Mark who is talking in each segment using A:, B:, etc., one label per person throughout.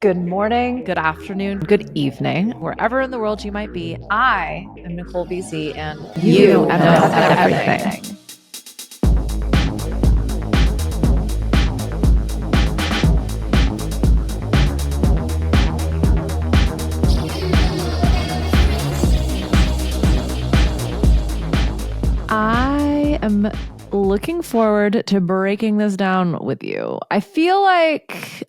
A: Good morning, good afternoon, good evening, wherever in the world you might be. I am Nicole BC, and you know everything. I am looking forward to breaking this down with you. I feel like,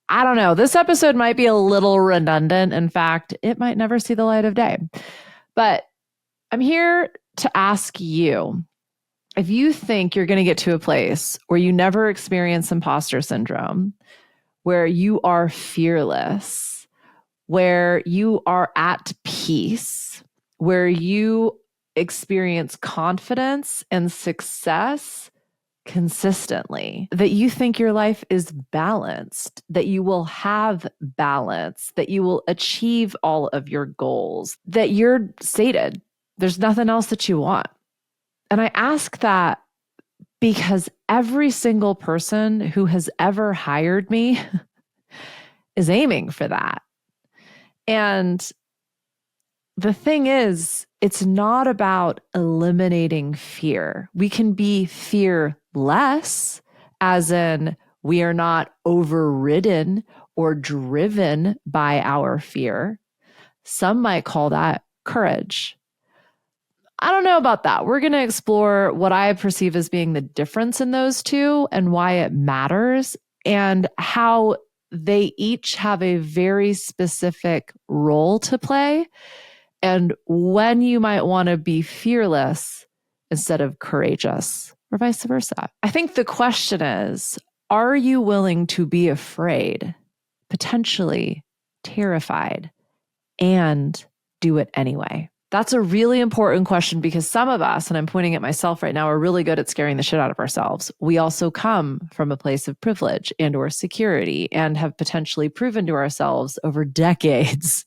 A: I don't know, this episode might be a little redundant. In fact, it might never see the light of day. But I'm here to ask you, if you think you're going to get to a place where you never experience imposter syndrome, where you are fearless, where you are at peace, where you experience confidence and success consistently, that you think your life is balanced, that you will have balance, that you will achieve all of your goals, that you're sated. There's nothing else that you want. And I ask that because every single person who has ever hired me is aiming for that. And the thing is, it's not about eliminating fear. We can be fearless, as in we are not overridden or driven by our fear. Some might call that courage. I don't know about that. We're going to explore what I perceive as being the difference in those two and why it matters and how they each have a very specific role to play and when you might want to be fearless instead of courageous or vice versa. I think the question is, are you willing to be afraid, potentially terrified, and do it anyway? That's a really important question because some of us, and I'm pointing at myself right now, are really good at scaring the shit out of ourselves. We also come from a place of privilege and or security and have potentially proven to ourselves over decades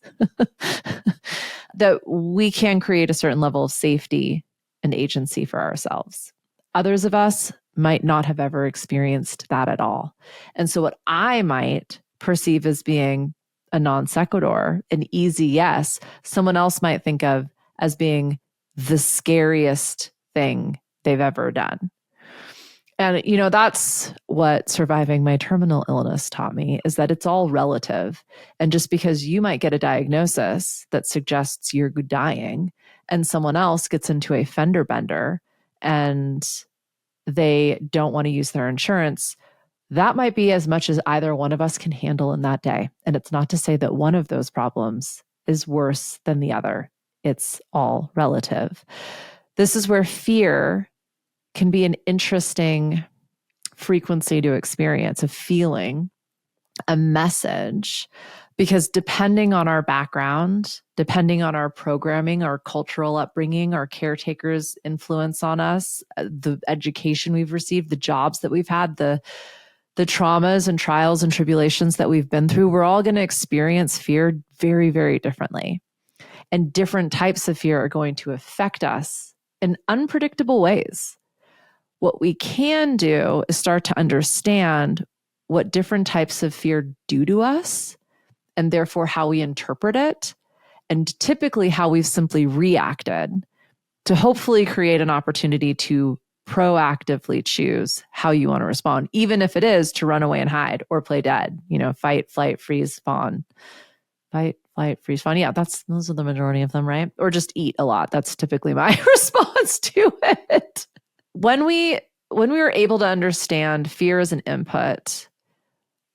A: that we can create a certain level of safety and agency for ourselves. Others of us might not have ever experienced that at all. And so what I might perceive as being a non sequitur, an easy yes, someone else might think of as being the scariest thing they've ever done. And, that's what surviving my terminal illness taught me, is that it's all relative. And just because you might get a diagnosis that suggests you're dying and someone else gets into a fender bender and they don't want to use their insurance, that might be as much as either one of us can handle in that day. And it's not to say that one of those problems is worse than the other. It's all relative. This is where fear can be an interesting frequency to experience, a feeling, a message, because depending on our background, depending on our programming, our cultural upbringing, our caretakers' influence on us, the education we've received, the jobs that we've had, the traumas and trials and tribulations that we've been through, we're all going to experience fear very, very differently. And different types of fear are going to affect us in unpredictable ways. What we can do is start to understand what different types of fear do to us, and therefore how we interpret it, and typically how we've simply reacted to hopefully create an opportunity to proactively choose how you want to respond, even if it is to run away and hide or play dead, fight, flight, freeze, fawn. Fight, flight, freeze, fawn. Yeah, those are the majority of them, right? Or just eat a lot. That's typically my response to it. When we were able to understand fear as an input,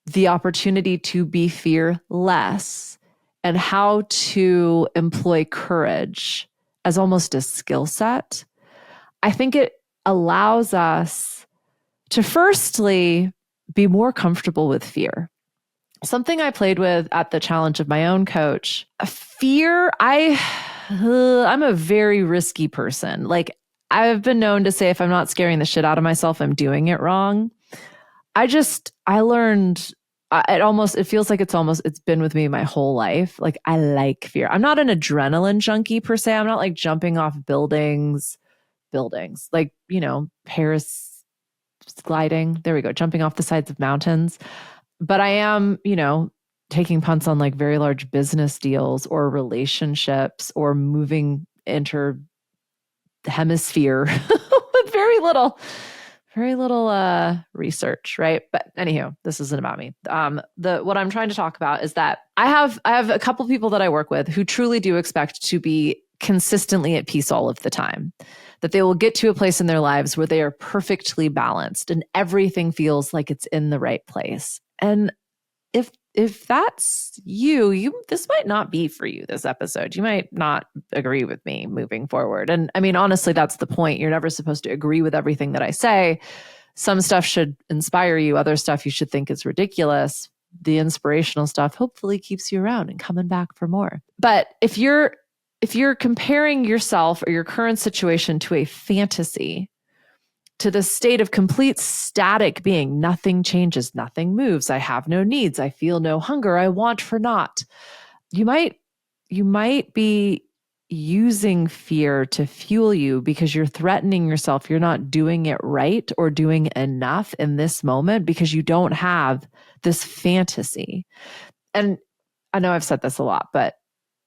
A: the opportunity to be fearless, and how to employ courage as almost a skill set, I think it allows us to firstly be more comfortable with fear. Something I played with at the challenge of my own coach, fear, I'm a very risky person. Like, I've been known to say if I'm not scaring the shit out of myself, I'm doing it wrong. I learned, it feels like it's been with me my whole life. Like, I like fear. I'm not an adrenaline junkie per se. I'm not like jumping off buildings, like, Paris gliding. There we go. Jumping off the sides of mountains. But I am, taking punts on like very large business deals or relationships or moving inter hemisphere with very little research, right? But anywho, this isn't about me. The what I'm trying to talk about is that I have a couple people that I work with who truly do expect to be consistently at peace all of the time, that they will get to a place in their lives where they are perfectly balanced and everything feels like it's in the right place. And if that's you, this might not be for you, this episode. You might not agree with me moving forward. And I mean, honestly, that's the point. You're never supposed to agree with everything that I say. Some stuff should inspire you. Other stuff you should think is ridiculous. The inspirational stuff hopefully keeps you around and coming back for more. But if you're comparing yourself or your current situation to a fantasy, to the state of complete static being, nothing changes, nothing moves, I have no needs, I feel no hunger, I want for naught. You might be using fear to fuel you because you're threatening yourself you're not doing it right or doing enough in this moment because you don't have this fantasy. And I know I've said this a lot, but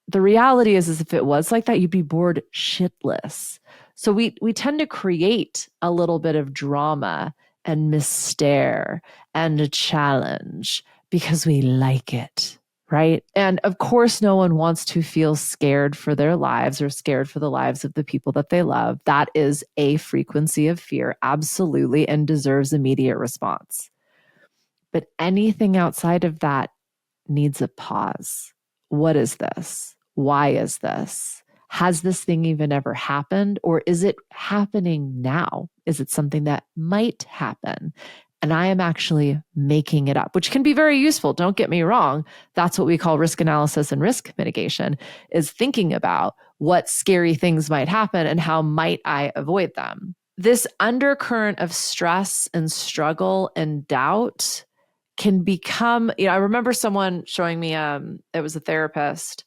A: the reality is if it was like that, you'd be bored shitless. So we tend to create a little bit of drama and mystere and a challenge because we like it, right? And of course, no one wants to feel scared for their lives or scared for the lives of the people that they love. That is a frequency of fear, absolutely, and deserves immediate response. But anything outside of that needs a pause. What is this? Why is this? Has this thing even ever happened? Or is it happening now? Is it something that might happen? And I am actually making it up, which can be very useful. Don't get me wrong. That's what we call risk analysis and risk mitigation, is thinking about what scary things might happen and how might I avoid them. This undercurrent of stress and struggle and doubt can become, I remember someone showing me, it was a therapist,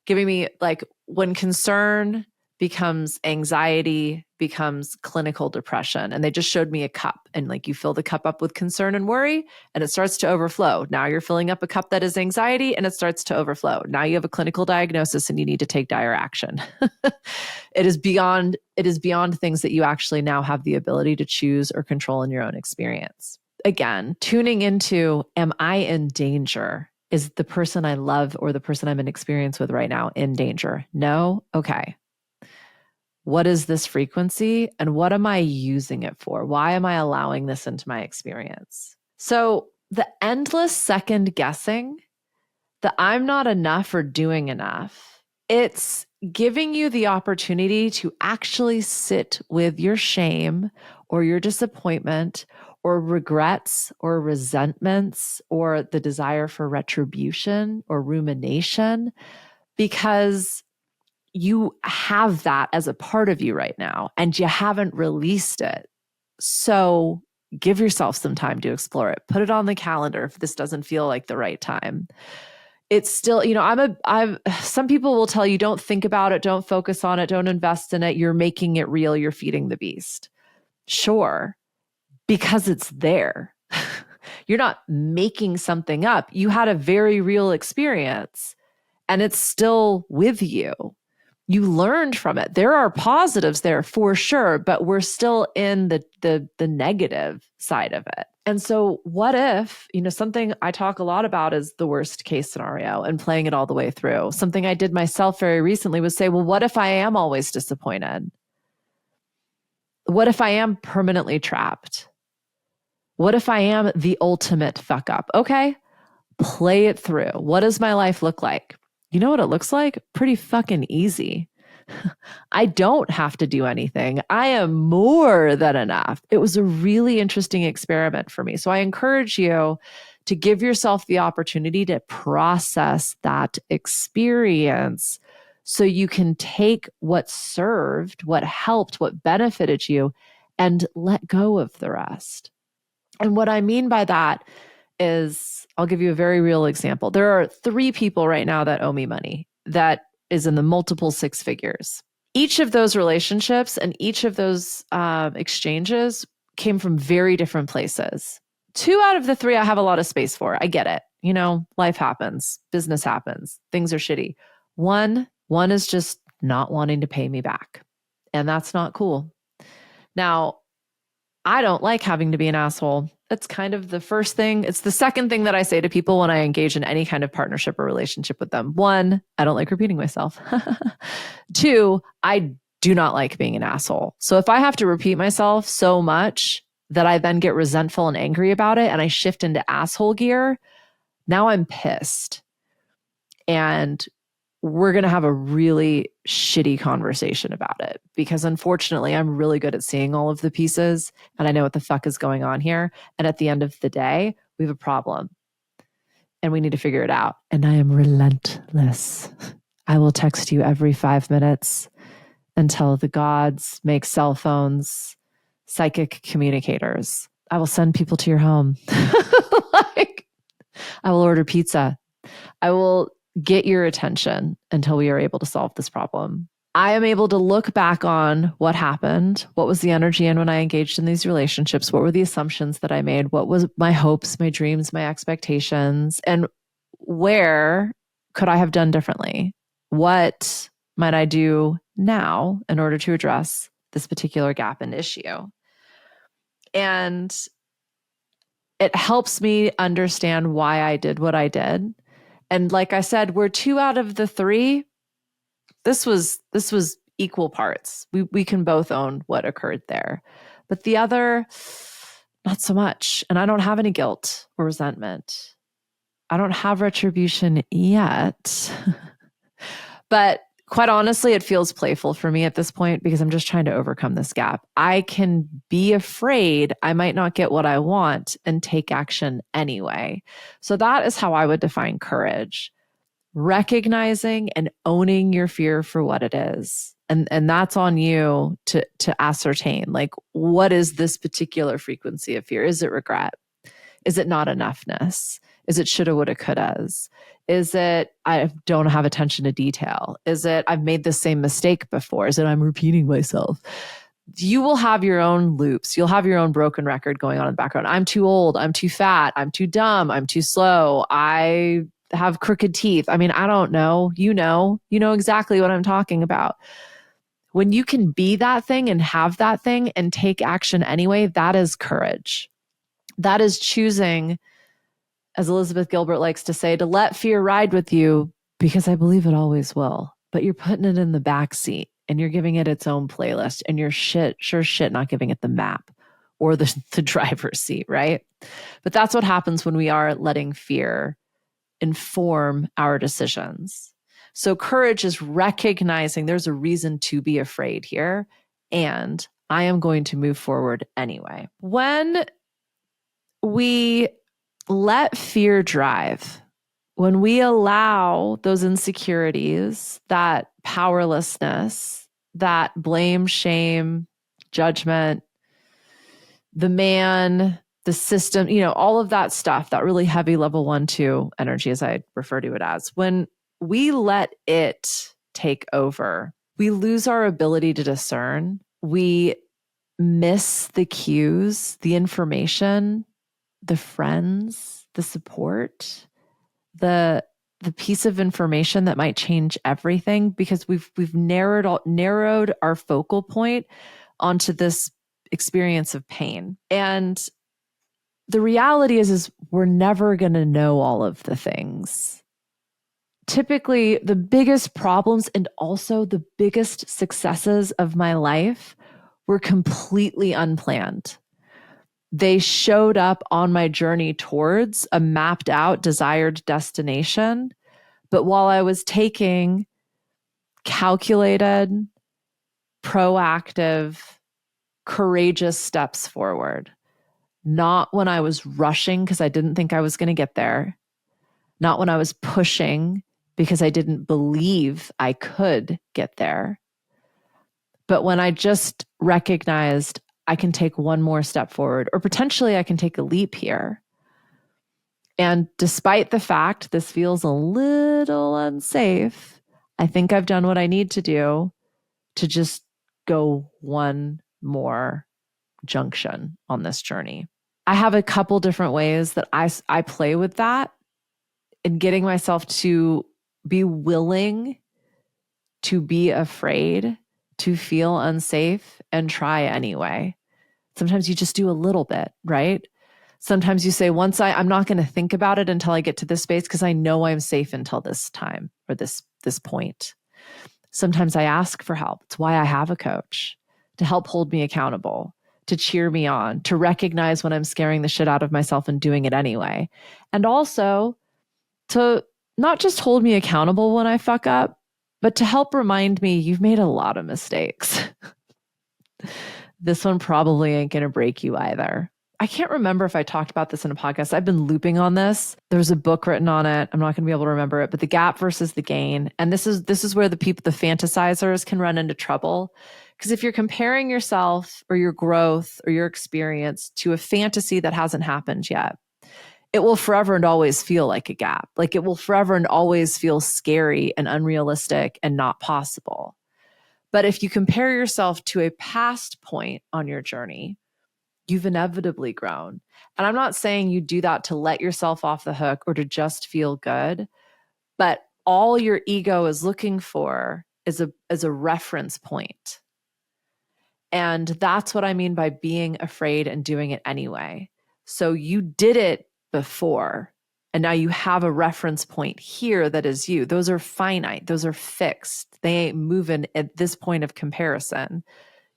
A: giving me like when concern becomes anxiety, becomes clinical depression. And they just showed me a cup and like you fill the cup up with concern and worry and it starts to overflow. Now you're filling up a cup that is anxiety and it starts to overflow. Now you have a clinical diagnosis and you need to take dire action. It is beyond things that you actually now have the ability to choose or control in your own experience. Again, tuning into, am I in danger? Is the person I love or the person I'm in experience with right now in danger? No? Okay. What is this frequency and what am I using it for? Why am I allowing this into my experience? So the endless second guessing that I'm not enough or doing enough, it's giving you the opportunity to actually sit with your shame or your disappointment or regrets or resentments or the desire for retribution or rumination, because you have that as a part of you right now and you haven't released it. So give yourself some time to explore it. Put it on the calendar if this doesn't feel like the right time. It's still, some people will tell you, don't think about it, don't focus on it, don't invest in it. You're making it real. You're feeding the beast. Sure. Because it's there. You're not making something up. You had a very real experience and it's still with you. You learned from it. There are positives there for sure, but we're still in the negative side of it. And so what if, something I talk a lot about is the worst case scenario and playing it all the way through. Something I did myself very recently was say, well, what if I am always disappointed? What if I am permanently trapped? What if I am the ultimate fuck up? Okay, play it through. What does my life look like? You know what it looks like? Pretty fucking easy. I don't have to do anything. I am more than enough. It was a really interesting experiment for me. So I encourage you to give yourself the opportunity to process that experience so you can take what served, what helped, what benefited you, and let go of the rest. And what I mean by that is, I'll give you a very real example. There are 3 people right now that owe me money that is in the multiple 6 figures. Each of those relationships and each of those exchanges came from very different places. 2 out of the 3 I have a lot of space for. I get it. life happens, business happens, things are shitty. One is just not wanting to pay me back. And that's not cool. Now, I don't like having to be an asshole. It's kind of the first thing. It's the second thing that I say to people when I engage in any kind of partnership or relationship with them. One, I don't like repeating myself. Two, I do not like being an asshole. So if I have to repeat myself so much that I then get resentful and angry about it and I shift into asshole gear, now I'm pissed. And we're going to have a really shitty conversation about it because unfortunately, I'm really good at seeing all of the pieces and I know what the fuck is going on here. And at the end of the day, we have a problem and we need to figure it out. And I am relentless. I will text you every 5 minutes until the gods make cell phones psychic communicators. I will send people to your home. Like, I will order pizza. I will get your attention until we are able to solve this problem. I am able to look back on what happened. What was the energy in when I engaged in these relationships? What were the assumptions that I made? What was my hopes, my dreams, my expectations? And where could I have done differently? What might I do now in order to address this particular gap and issue? And it helps me understand why I did what I did. And like I said, we're 2 out of the 3. This was equal parts. We can both own what occurred there. But the other, not so much. And I don't have any guilt or resentment. I don't have retribution yet. But quite honestly, it feels playful for me at this point because I'm just trying to overcome this gap. I can be afraid I might not get what I want and take action anyway. So that is how I would define courage. Recognizing and owning your fear for what it is. And that's on you to ascertain, like, what is this particular frequency of fear? Is it regret? Is it not enoughness? Is it shoulda, woulda, couldas? Is it I don't have attention to detail? Is it I've made the same mistake before? Is it I'm repeating myself? You will have your own loops. You'll have your own broken record going on in the background. I'm too old. I'm too fat. I'm too dumb. I'm too slow. I have crooked teeth. I mean, I don't know. You know exactly what I'm talking about. When you can be that thing and have that thing and take action anyway, that is courage. That is choosing, as Elizabeth Gilbert likes to say, to let fear ride with you because I believe it always will. But you're putting it in the back seat and you're giving it its own playlist and you're sure shit not giving it the map or the driver's seat, right? But that's what happens when we are letting fear inform our decisions. So courage is recognizing there's a reason to be afraid here, and I am going to move forward anyway. When we let fear drive, when we allow those insecurities, that powerlessness, that blame, shame, judgment, the man, the system, all of that stuff, that really heavy level 1, 2 energy, as I refer to it as, when we let it take over, we lose our ability to discern. We miss the cues, the information, the friends, the support, the piece of information that might change everything because we've narrowed our focal point onto this experience of pain. And the reality is we're never going to know all of the things. Typically, the biggest problems and also the biggest successes of my life were completely unplanned. They showed up on my journey towards a mapped out desired destination. But while I was taking calculated, proactive, courageous steps forward, not when I was rushing because I didn't think I was going to get there, not when I was pushing because I didn't believe I could get there, but when I just recognized I can take one more step forward, or potentially I can take a leap here. And despite the fact this feels a little unsafe, I think I've done what I need to do to just go one more junction on this journey. I have a couple different ways that I play with that. in getting myself to be willing to be afraid, to feel unsafe, and try anyway. Sometimes you just do a little bit, right? Sometimes you say, I'm not going to think about it until I get to this space because I know I'm safe until this time or this point. Sometimes I ask for help. It's why I have a coach, to help hold me accountable, to cheer me on, to recognize when I'm scaring the shit out of myself and doing it anyway. And also to not just hold me accountable when I fuck up, but to help remind me you've made a lot of mistakes. This one probably ain't going to break you either. I can't remember if I talked about this in a podcast. I've been looping on this. There's a book written on it. I'm not going to be able to remember it, but the gap versus the gain. And this is where the fantasizers can run into trouble. Because if you're comparing yourself or your growth or your experience to a fantasy that hasn't happened yet, it will forever and always feel like a gap. Like it will forever and always feel scary and unrealistic and not possible. But if you compare yourself to a past point on your journey, you've inevitably grown. And I'm not saying you do that to let yourself off the hook or to just feel good, but all your ego is looking for is a reference point. And that's what I mean by being afraid and doing it anyway. So you did it before, and now you have a reference point here that is you. Those are finite. Those are fixed. They ain't moving at this point of comparison.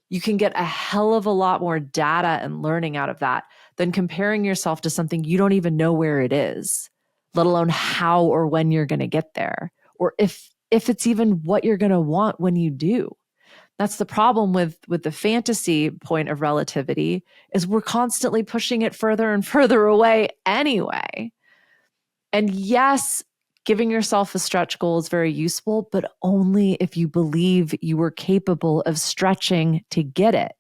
A: You can get a hell of a lot more data and learning out of that than comparing yourself to something you don't even know where it is, let alone how or when you're going to get there, or if it's even what you're going to want when you do. That's the problem with the fantasy point of relativity, is we're constantly pushing it further and further away anyway. And yes, giving yourself a stretch goal is very useful, but only if you believe you were capable of stretching to get it.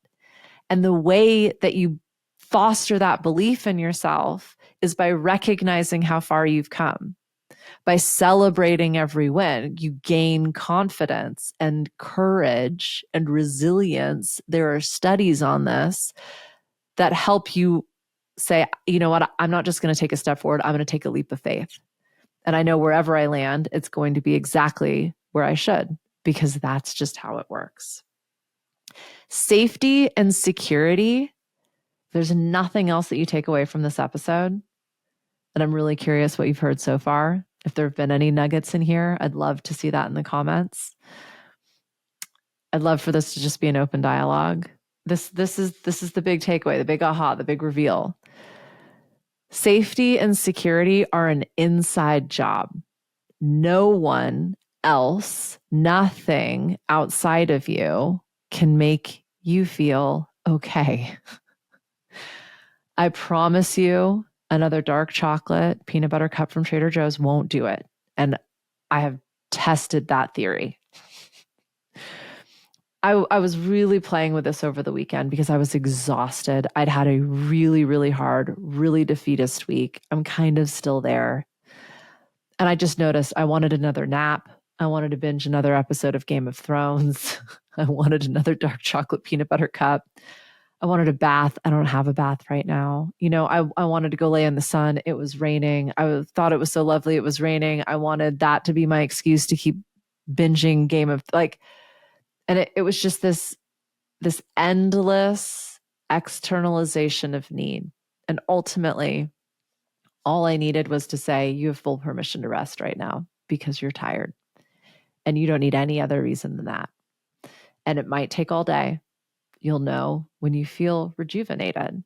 A: And the way that you foster that belief in yourself is by recognizing how far you've come. By celebrating every win, you gain confidence and courage and resilience. There are studies on this that help you say, you know what, I'm not just going to take a step forward, I'm going to take a leap of faith. And I know wherever I land, it's going to be exactly where I should, because that's just how it works. Safety and security. There's nothing else that you take away from this episode. And I'm really curious what you've heard so far. If there have been any nuggets in here, I'd love to see that in the comments. I'd love for this to just be an open dialogue. This is the big takeaway, the big aha, the big reveal. Safety and security are an inside job. No one else, nothing outside of you can make you feel okay. I promise you, another dark chocolate peanut butter cup from Trader Joe's won't do it. And I have tested that theory. I was really playing with this over the weekend because I was exhausted. I'd had a really, really hard, really defeatist week. I'm kind of still there. And I just noticed I wanted another nap. I wanted to binge another episode of Game of Thrones. I wanted another dark chocolate peanut butter cup. I wanted a bath. I don't have a bath right now. You know, I wanted to go lay in the sun. It was raining. I thought it was so lovely. It was raining. I wanted that to be my excuse to keep binging and it was just this endless externalization of need. And ultimately, all I needed was to say, you have full permission to rest right now because you're tired. And you don't need any other reason than that. And it might take all day. You'll know when you feel rejuvenated.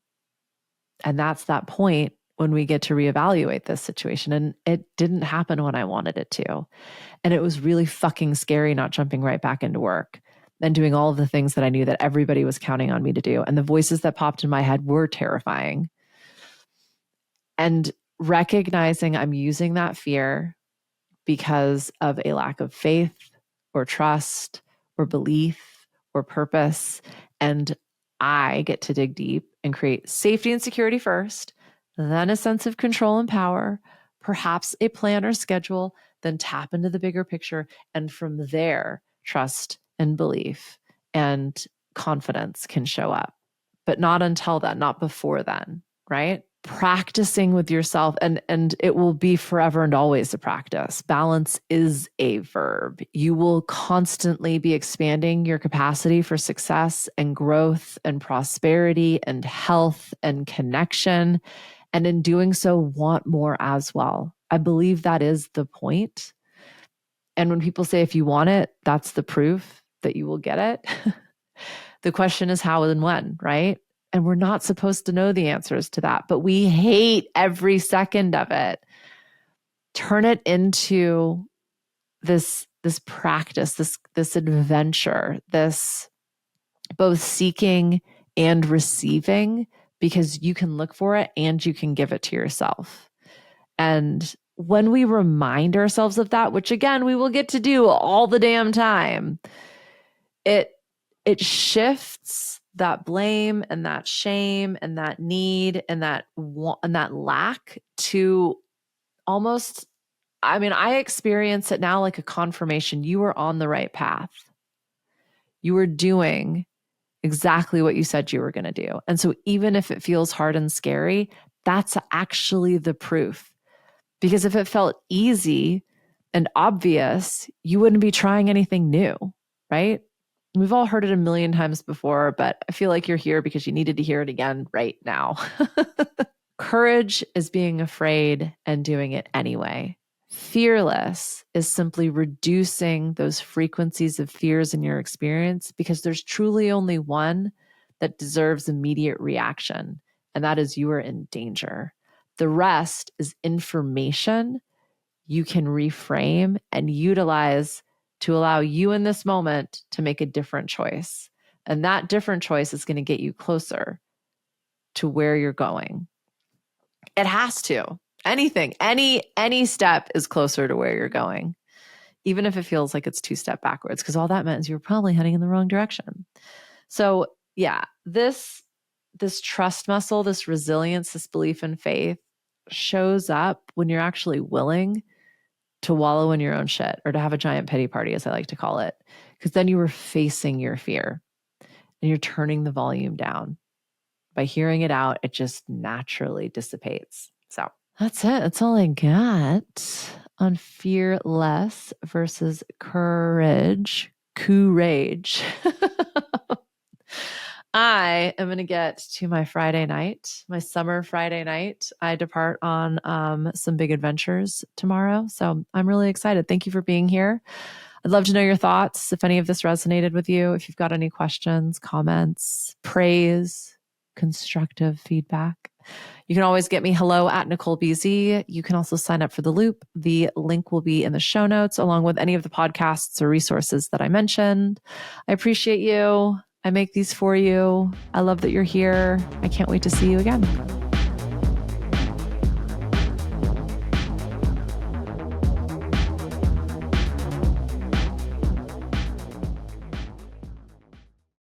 A: And that's that point when we get to reevaluate this situation. And it didn't happen when I wanted it to. And it was really fucking scary not jumping right back into work and doing all of the things that I knew that everybody was counting on me to do. And the voices that popped in my head were terrifying. And recognizing I'm using that fear because of a lack of faith or trust or belief or purpose. And I get to dig deep and create safety and security first, then a sense of control and power, perhaps a plan or schedule, then tap into the bigger picture. And from there, trust and belief and confidence can show up. But not until then, not before then, right? practicing with yourself, and it will be forever and always a practice. Balance is a verb. You will constantly be expanding your capacity for success and growth and prosperity and health and connection. And in doing so, want more as well. I believe that is the point. And when people say, if you want it, that's the proof that you will get it. The question is how and when, right? And we're not supposed to know the answers to that, but we hate every second of it. Turn it into this practice, this adventure, this both seeking and receiving, because you can look for it and you can give it to yourself. And when we remind ourselves of that, which again, we will get to do all the damn time, it shifts that blame and that shame and that need and that lack to almost, I experience it now like a confirmation. You are on the right path. You are doing exactly what you said you were going to do. And so even if it feels hard and scary, that's actually the proof. Because if it felt easy and obvious, you wouldn't be trying anything new, right? We've all heard it a million times before, but I feel like you're here because you needed to hear it again right now. Courage is being afraid and doing it anyway. Fearless is simply reducing those frequencies of fears in your experience, because there's truly only one that deserves immediate reaction, and that is you are in danger. The rest is information you can reframe and utilize to allow you in this moment to make a different choice. And that different choice is going to get you closer to where you're going. It has to. Anything, any step is closer to where you're going, even if it feels like it's 2 steps backwards, because all that means you're probably heading in the wrong direction. So yeah, this trust muscle, this resilience, this belief in faith shows up when you're actually willing to wallow in your own shit, or to have a giant pity party, as I like to call it, because then you were facing your fear and you're turning the volume down. By hearing it out, it just naturally dissipates. So that's it. That's all I got on fearless versus courage. Courage. I am going to get to my Friday night, my summer Friday night. I depart on some big adventures tomorrow. So I'm really excited. Thank you for being here. I'd love to know your thoughts. If any of this resonated with you, if you've got any questions, comments, praise, constructive feedback, you can always get me hello@NicoleBZ. You can also sign up for the loop. The link will be in the show notes, along with any of the podcasts or resources that I mentioned. I appreciate you. I make these for you. I love that you're here. I can't wait to see you again.